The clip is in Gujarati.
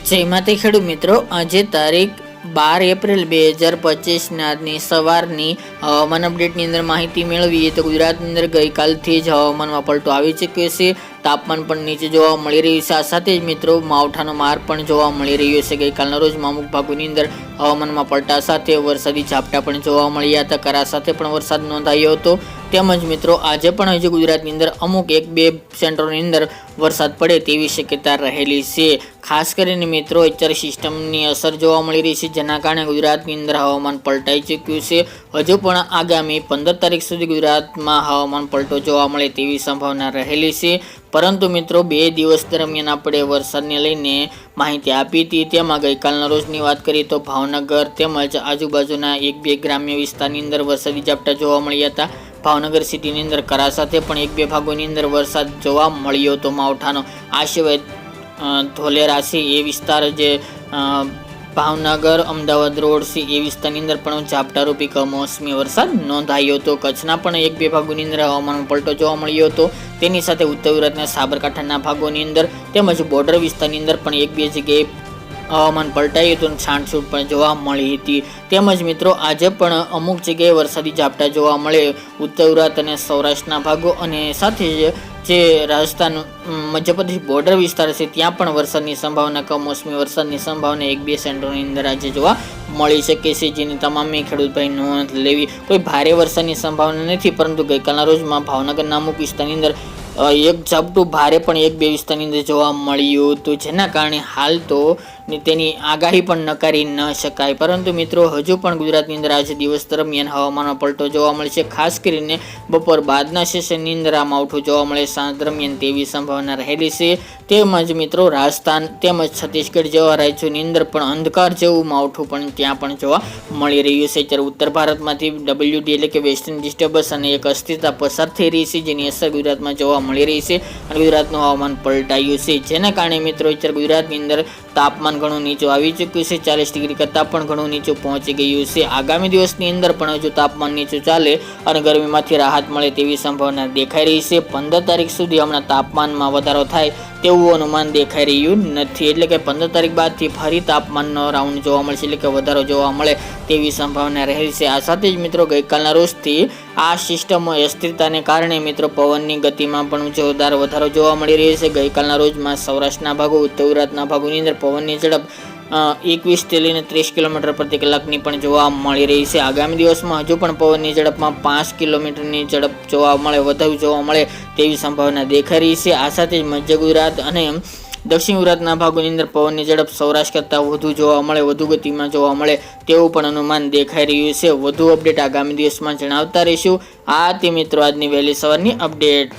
જય માતા ખેડૂત મિત્રો, આજે તારીખ 12 એપ્રિલ 2025 આજની સવારની હવામાન અપડેટની અંદર માહિતી મેળવીએ તો ગુજરાતની અંદર ગઈકાલથી જ હવામાનમાં પલટો આવી ચૂક્યો છે. તાપમાન પણ નીચે જોવા મળી રહ્યું છે. આ સાથે જ મિત્રો માવઠાનો માર પણ જોવા મળી રહ્યો છે. ગઈકાલના રોજમાં અમુક ભાગોની અંદર હવામાનમાં પલટા સાથે વરસાદી ઝાપટા પણ જોવા મળ્યા હતા. કરા સાથે પણ વરસાદ નોંધાયો હતો. તેમજ મિત્રો આજે પણ હજુ ગુજરાતની અંદર અમુક 1-2 સેન્ટરોની અંદર વરસાદ પડે તેવી શક્યતા રહેલી છે. ખાસ કરીને મિત્રો અત્યારે સિસ્ટમની અસર જોવા મળી રહી છે, જેના કારણે ગુજરાતની અંદર હવામાન પલટાઈ ચૂક્યું છે. હજુ પણ આગામી 15 તારીખ સુધી ગુજરાતમાં હવામાન પલટો જોવા મળે તેવી સંભાવના રહેલી છે. પરંતુ મિત્રો 2 દિવસ દરમિયાન આપણે વરસાદને લઈને માહિતી આપી હતી. તેમાં ગઈકાલના રોજની વાત કરીએ તો ભાવનગર તેમજ આજુબાજુના 1-2 ગ્રામ્ય વિસ્તારની અંદર વરસાદી ઝાપટા જોવા મળ્યા હતા. ભાવનગર સિટીની અંદર કરા સાથે પણ 1-2 ભાગોની અંદર વરસાદ જોવા મળ્યો હતો માવઠાનો. આ સિવાય ધોલેરા છે એ વિસ્તાર જે ભાવનગર અમદાવાદ રોડ છે એ વિસ્તારની અંદર પણ ઝાપટારૂપી કમોસમી વરસાદ નોંધાયો હતો. કચ્છના પણ 1-2 ભાગોની અંદર હવામાનમાં પલટો જોવા મળ્યો હતો. તેની સાથે ઉત્તર ગુજરાતના સાબરકાંઠાના ભાગોની અંદર તેમજ બોર્ડર વિસ્તારની અંદર પણ 1-2 જગ્યાએ હવામાન પલટાયું હતું અને છાંટછૂટ પણ જોવા મળી હતી. તેમજ મિત્રો આજે પણ અમુક જગ્યાએ વરસાદી ઝાપટા જોવા મળે ઉત્તર ગુજરાત અને સૌરાષ્ટ્રના ભાગો અને સાથે જે રાજસ્થાન મધ્યપ્રદેશ બોર્ડર વિસ્તાર છે ત્યાં પણ વરસાદની સંભાવના કમોસમી વરસાદની સંભાવના 1-2 સેન્ટરોની અંદર આજે જોવા મળી શકે છે, જેની તમામે ખેડૂત ભાઈ નોંધ લેવી. કોઈ ભારે વરસાદની સંભાવના નથી, પરંતુ ગઈકાલના રોજમાં ભાવનગરના અમુક વિસ્તારની અંદર એક ઝાપટું ભારે પણ 1-2 વિસ્તારની અંદર જોવા મળ્યું હતું, જેના કારણે હાલ તો તેની આગાહી પણ નકારી ન શકાય. પરંતુ મિત્રો હજુ પણ ગુજરાતની અંદર આજે દિવસ દરમિયાન હવામાનમાં પલટો જોવા મળશે. ખાસ કરીને બપોર બાદના સેશનની અંદર આ માવઠું જોવા મળે સાંજ દરમિયાન તેવી સંભાવના રહેલી છે. તેમજ મિત્રો રાજસ્થાન તેમજ છત્તીસગઢ જેવા રાજ્યોની અંદર પણ અંધકાર જેવું માવઠું પણ ત્યાં પણ જોવા મળી રહ્યું છે. ત્યારે ઉત્તર ભારતમાંથી WD એટલે કે વેસ્ટર્ન ડિસ્ટર્બન્સ અને એક અસ્થિરતા પસાર થઈ રહી છે, જેની અસર ગુજરાતમાં જોવા મળી રહી છે અને ગુજરાતનું હવામાન પલટાયું છે, જેના કારણે મિત્રો અત્યારે ગુજરાતની અંદર તાપમાન ઘણું નીચું આવી ચૂક્યું છે. 40 ડિગ્રી કરતાં પણ ઘણું નીચું પહોંચી ગયું છે. આગામી દિવસની અંદર પણ હજુ તાપમાન નીચું ચાલે અને ગરમીમાંથી રાહત મળે તેવી સંભાવના દેખાઈ રહી છે. 15 તારીખ સુધી હમણાં તાપમાનમાં વધારો થાય તેવું અનુમાન દેખાઈ રહ્યું નથી. એટલે કે 15 તારીખ બાદથી ફરી તાપમાનનો રાઉન્ડ જોવા મળશે, એટલે કે વધારો જોવા મળે તેવી સંભાવના રહેલી છે. આ સાથે જ મિત્રો ગઈકાલના રોજથી આ સિસ્ટમ અસ્થિરતાને કારણે મિત્રો પવનની ગતિમાં પણ જોરદાર વધારો જોવા મળી રહ્યો છે. ગઈકાલના રોજમાં સૌરાષ્ટ્રના ભાગો ઉત્તર ગુજરાતના ભાગોની અંદર પવનની ઝડપ 21 થી લઈને 30 કિલોમીટર પ્રતિ કલાકની પણ જોવા મળી રહી છે. આગામી દિવસમાં હજુ પણ પવનની ઝડપમાં 5 કિલોમીટરની ઝડપ જોવા મળે વધુ જોવા મળે તેવી સંભાવના દેખાઈ રહી છે. આ સાથે જ મધ્ય ગુજરાત અને દક્ષિણ ગુજરાતના ભાગોની અંદર પવનની ઝડપ સૌરાષ્ટ્ર કરતાં વધુ જોવા મળે વધુ ગતિમાં જોવા મળે તેવું પણ અનુમાન દેખાઈ રહ્યું છે. વધુ અપડેટ આગામી દિવસમાં જણાવતા રહીશું. આ તે મિત્રો આજની વહેલી સવારની અપડેટ.